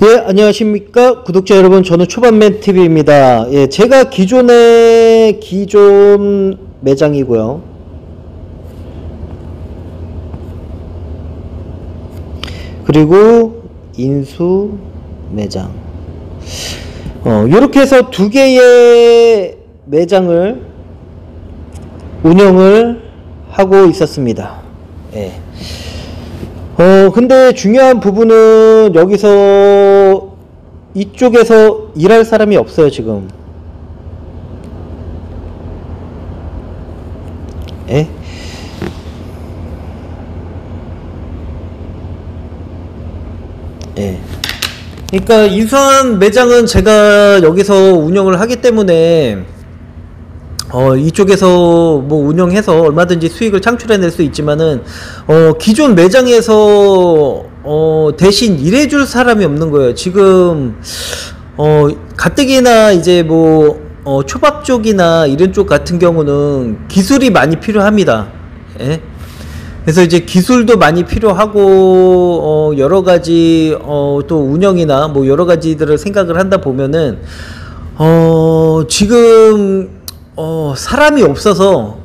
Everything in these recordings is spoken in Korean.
예, 안녕하십니까 구독자 여러분, 저는 초반맨TV입니다. 예, 제가 기존 매장이고요. 그리고 인수 매장, 이렇게 해서 두 개의 매장을 운영을 하고 있었습니다. 예. 근데 중요한 부분은 여기서 이쪽에서 일할 사람이 없어요, 지금. 예? 예. 그러니까 인수한 매장은 제가 여기서 운영을 하기 때문에 이쪽에서 뭐 운영해서 얼마든지 수익을 창출해낼 수 있지만은 기존 매장에서 대신 일해줄 사람이 없는 거예요. 지금 가뜩이나 이제 뭐 초밥 쪽이나 이런 쪽 같은 경우는 기술이 많이 필요합니다. 예? 그래서 이제 기술도 많이 필요하고 여러가지 또 운영이나 뭐 여러가지들을 생각을 한다 보면은 지금 사람이 없어서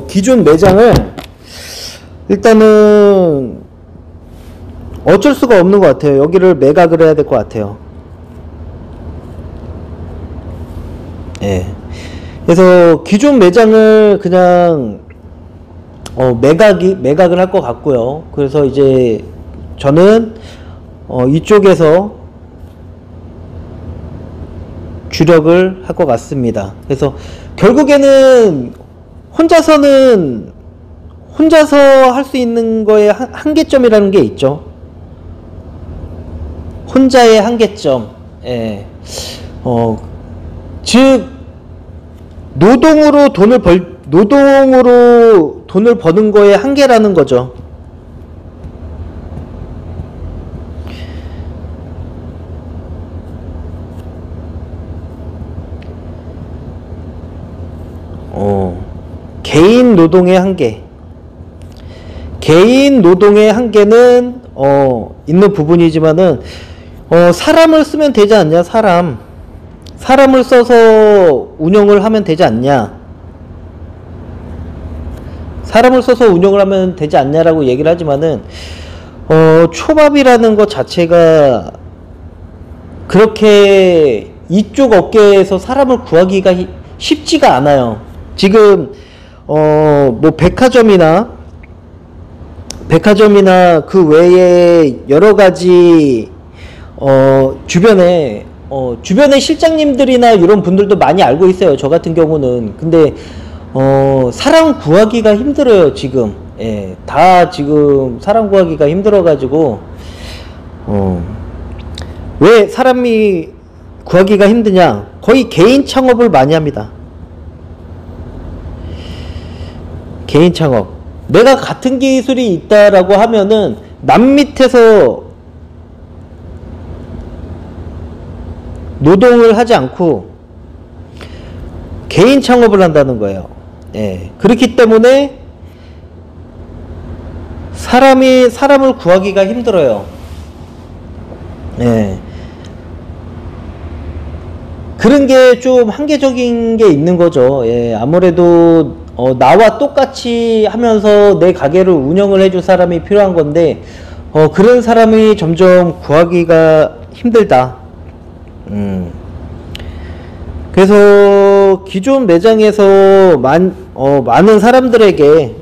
기존 매장을 일단은 어쩔 수가 없는 것 같아요. 여기를 매각을 해야 될 것 같아요. 예. 그래서 기존 매장을 그냥 매각을 할 것 같고요. 그래서 이제 저는 이쪽에서 주력을 할 것 같습니다. 그래서 결국에는 혼자서 할 수 있는 거에 한계점이라는 게 있죠. 혼자의 한계점. 예. 즉 노동으로 돈을 버는 거에 한계라는 거죠. 개인 노동의 한계. 개인 노동의 한계는 있는 부분이지만은 사람을 쓰면 되지 않냐. 사람을 써서 운영을 하면 되지 않냐. 사람을 써서 운영을 하면 되지 않냐라고 얘기를 하지만은 초밥이라는 것 자체가 그렇게 이쪽 업계에서 사람을 구하기가 쉽지가 않아요. 지금 뭐 백화점이나 그 외에 여러가지 주변에 실장님들이나 이런 분들도 많이 알고 있어요. 저 같은 경우는. 근데 사람 구하기가 힘들어요, 지금. 예, 다 지금 사람 구하기가 힘들어 가지고 왜 사람이 구하기가 힘드냐? 거의 개인 창업을 많이 합니다. 개인 창업. 내가 같은 기술이 있다라고 하면은 남 밑에서 노동을 하지 않고 개인 창업을 한다는 거예요. 예. 그렇기 때문에 사람을 구하기가 힘들어요. 예. 그런 게 좀 한계적인 게 있는 거죠. 예. 아무래도 나와 똑같이 하면서 내 가게를 운영을 해줄 사람이 필요한 건데 그런 사람이 점점 구하기가 힘들다. 그래서 기존 매장에서 많은 사람들에게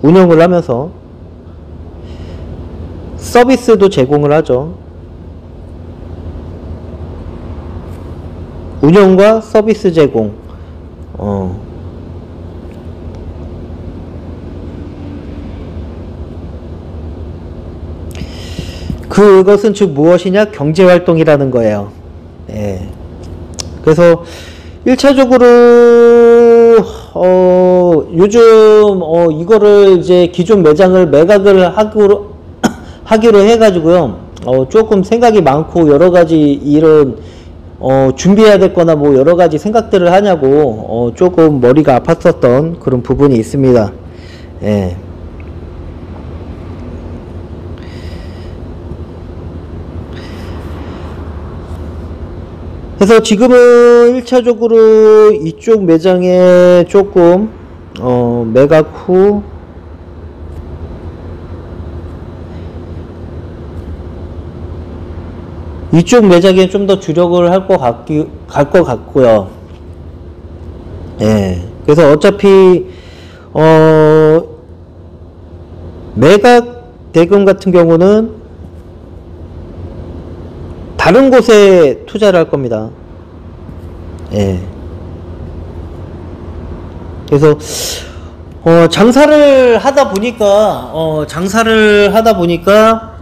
운영을 하면서 서비스도 제공을 하죠. 운영과 서비스 제공. 그것은 즉 무엇이냐? 경제활동이라는 거예요. 예. 그래서 1차적으로 요즘 이거를 이제 기존 매장을 매각을 하기로 해가지고요. 조금 생각이 많고 여러가지 이런 준비해야 될 거나 뭐 여러가지 생각들을 하냐고 조금 머리가 아팠었던 그런 부분이 있습니다. 예. 그래서 지금은 1차적으로 이쪽 매장에 조금 매각 후 이쪽 매장에 좀 더 주력을 할 것 같고요. 예. 그래서 어차피 매각 대금 같은 경우는 다른 곳에 투자를 할 겁니다. 예. 그래서 장사를 하다 보니까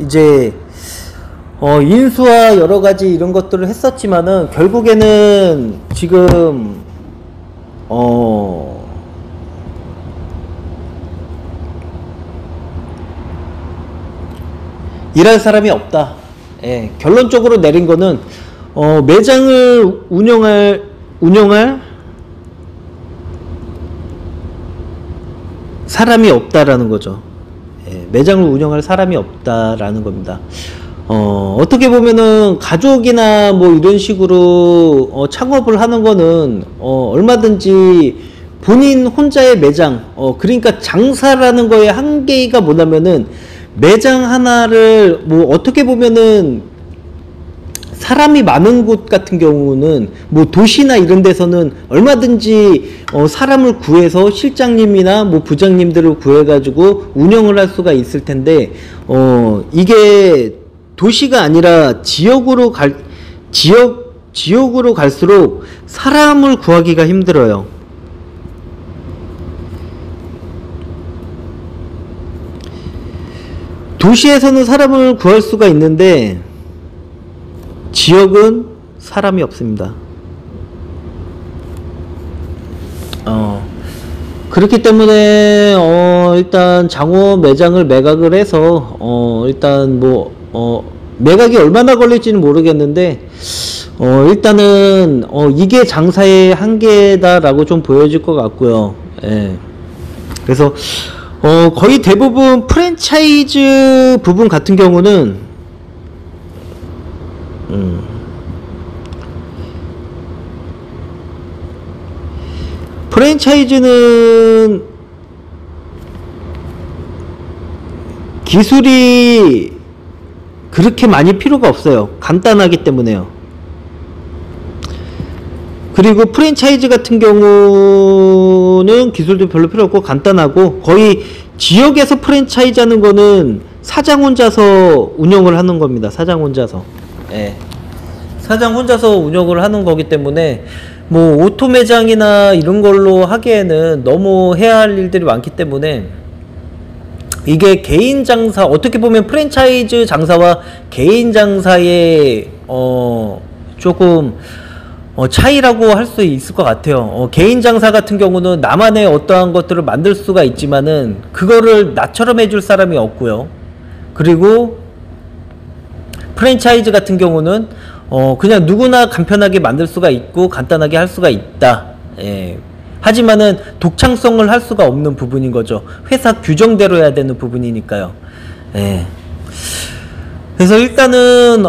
이제 인수와 여러 가지 이런 것들을 했었지만은 결국에는 지금 일할 사람이 없다. 예, 결론적으로 내린 거는 매장을 운영할 사람이 없다라는 거죠. 예, 매장을 운영할 사람이 없다라는 겁니다. 어떻게 보면은 가족이나 뭐 이런 식으로 창업을 하는 거는 얼마든지 본인 혼자의 매장, 그러니까 장사라는 거의 한계가 뭐냐면은 매장 하나를 뭐 어떻게 보면은 사람이 많은 곳 같은 경우는 뭐 도시나 이런 데서는 얼마든지 사람을 구해서 실장님이나 뭐 부장님들을 구해 가지고 운영을 할 수가 있을 텐데 이게 도시가 아니라 지역으로 갈수록 사람을 구하기가 힘들어요. 도시에서는 사람을 구할 수가 있는데 지역은 사람이 없습니다. 그렇기 때문에 일단 장호 매장을 매각을 해서 일단 뭐 매각이 얼마나 걸릴지는 모르겠는데 일단은 이게 장사의 한계다라고 좀 보여질 것 같고요. 예. 그래서 거의 대부분 프랜차이즈 부분 같은 경우는 프랜차이즈는 기술이 그렇게 많이 필요가 없어요. 간단하기 때문에요. 그리고 프랜차이즈 같은 경우는 기술도 별로 필요 없고 간단하고 거의 지역에서 프랜차이즈 하는 거는 사장 혼자서 운영을 하는 겁니다. 사장 혼자서. 예. 사장 혼자서 운영을 하는 거기 때문에 뭐 오토 매장이나 이런 걸로 하기에는 너무 해야 할 일들이 많기 때문에 이게 개인 장사, 어떻게 보면 프랜차이즈 장사와 개인 장사의 조금 차이라고 할 수 있을 것 같아요. 개인 장사 같은 경우는 나만의 어떠한 것들을 만들 수가 있지만은 그거를 나처럼 해줄 사람이 없고요. 그리고 프랜차이즈 같은 경우는 그냥 누구나 간편하게 만들 수가 있고 간단하게 할 수가 있다. 예. 하지만은 독창성을 할 수가 없는 부분인 거죠. 회사 규정대로 해야 되는 부분이니까요. 예. 그래서 일단은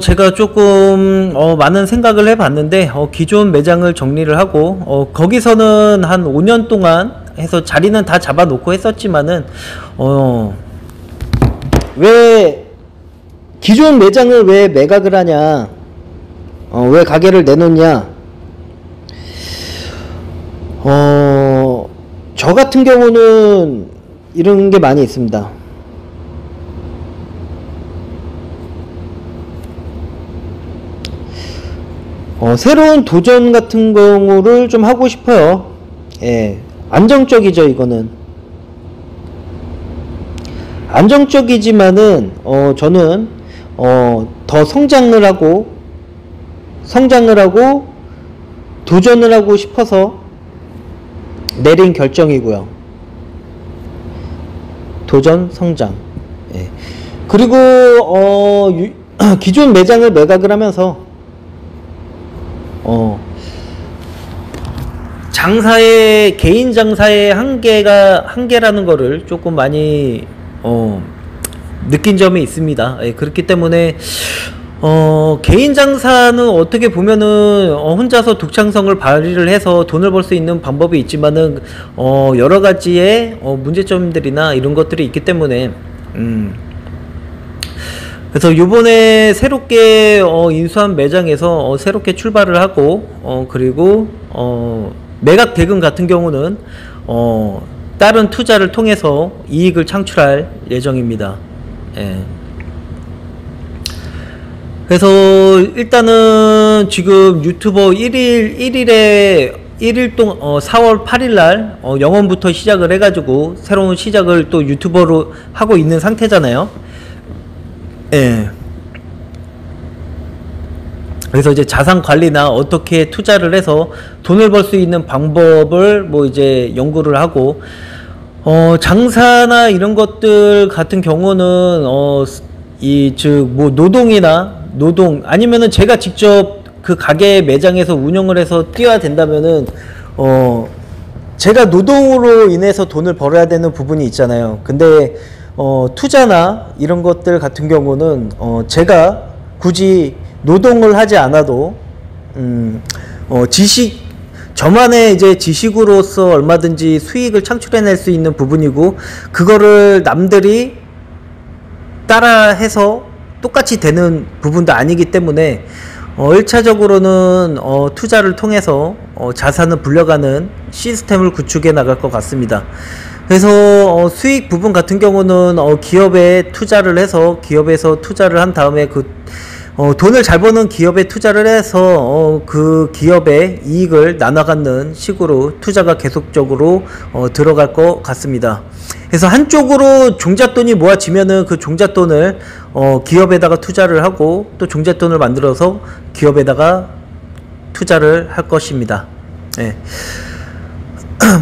제가 조금 많은 생각을 해봤는데 기존 매장을 정리를 하고 거기서는 한 5년 동안 해서 자리는 다 잡아놓고 했었지만은 왜 기존 매장을 왜 매각을 하냐, 왜 가게를 내놓냐. 저 같은 경우는 이런 게 많이 있습니다. 새로운 도전 같은 경우를 좀 하고 싶어요. 예, 안정적이죠. 이거는 안정적이지만은 저는 더 성장을 하고 도전을 하고 싶어서 내린 결정이고요. 도전, 성장. 예. 그리고 기존 매장을 매각을 하면서 장사의 개인 장사의 한계라는 거를 조금 많이 느낀 점이 있습니다. 예, 그렇기 때문에 개인 장사는 어떻게 보면은 혼자서 독창성을 발휘를 해서 돈을 벌 수 있는 방법이 있지만은 여러 가지의 문제점들이나 이런 것들이 있기 때문에 그래서 요번에 새롭게 인수한 매장에서 새롭게 출발을 하고 그리고 매각 대금 같은 경우는 다른 투자를 통해서 이익을 창출할 예정입니다. 예. 그래서 일단은 지금 유튜버 1일 동안 4월 8일날 영원부터 시작을 해가지고 새로운 시작을 또 유튜버로 하고 있는 상태잖아요. 예. 그래서 이제 자산 관리나 어떻게 투자를 해서 돈을 벌 수 있는 방법을 뭐 이제 연구를 하고 장사나 이런 것들 같은 경우는 즉 뭐 노동 아니면은 제가 직접 그 가게 매장에서 운영을 해서 뛰어야 된다면은 제가 노동으로 인해서 돈을 벌어야 되는 부분이 있잖아요. 근데 투자나 이런 것들 같은 경우는 제가 굳이 노동을 하지 않아도 저만의 이제 지식으로서 얼마든지 수익을 창출해낼 수 있는 부분이고, 그거를 남들이 따라해서 똑같이 되는 부분도 아니기 때문에 1차적으로는 투자를 통해서 자산을 불려가는 시스템을 구축해 나갈 것 같습니다. 그래서 수익 부분 같은 경우는 기업에 투자를 해서 기업에서 투자를 한 다음에 그 돈을 잘 버는 기업에 투자를 해서 그 기업의 이익을 나눠 갖는 식으로 투자가 계속적으로 들어갈 것 같습니다. 그래서 한쪽으로 종잣돈이 모아지면은 그 종잣돈을 기업에다가 투자를 하고 또 종잣돈을 만들어서 기업에다가 투자를 할 것입니다. 네.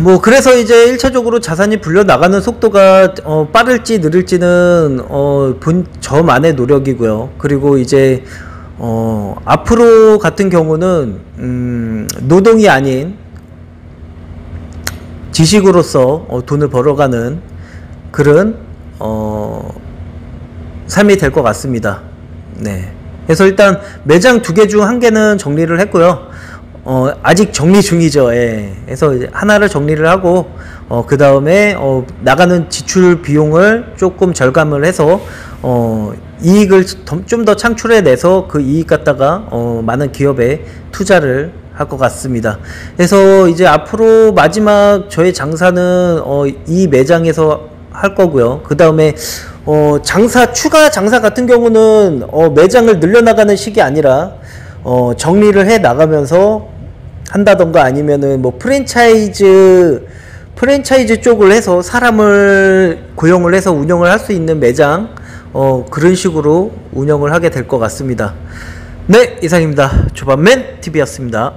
뭐 그래서 이제 1차적으로 자산이 불려 나가는 속도가 빠를지 느릴지는 저만의 노력이고요. 그리고 이제 앞으로 같은 경우는 노동이 아닌 지식으로서 돈을 벌어가는 그런 삶이 될 것 같습니다. 네. 그래서 일단 매장 2개 중 1개는 정리를 했고요. 아직 정리 중이죠. 예. 그래서 이제 하나를 정리를 하고 그 다음에 나가는 지출 비용을 조금 절감을 해서 이익을 좀 더 창출해 내서 그 이익 갖다가 많은 기업에 투자를 할 것 같습니다. 그래서 이제 앞으로 마지막 저의 장사는 이 매장에서 할 거고요. 그 다음에 추가 장사 같은 경우는 매장을 늘려나가는 식이 아니라 정리를 해 나가면서 한다던가 아니면은 뭐 프랜차이즈 쪽을 해서 사람을 고용을 해서 운영을 할 수 있는 매장 그런 식으로 운영을 하게 될 것 같습니다. 네, 이상입니다. 조반맨 TV였습니다.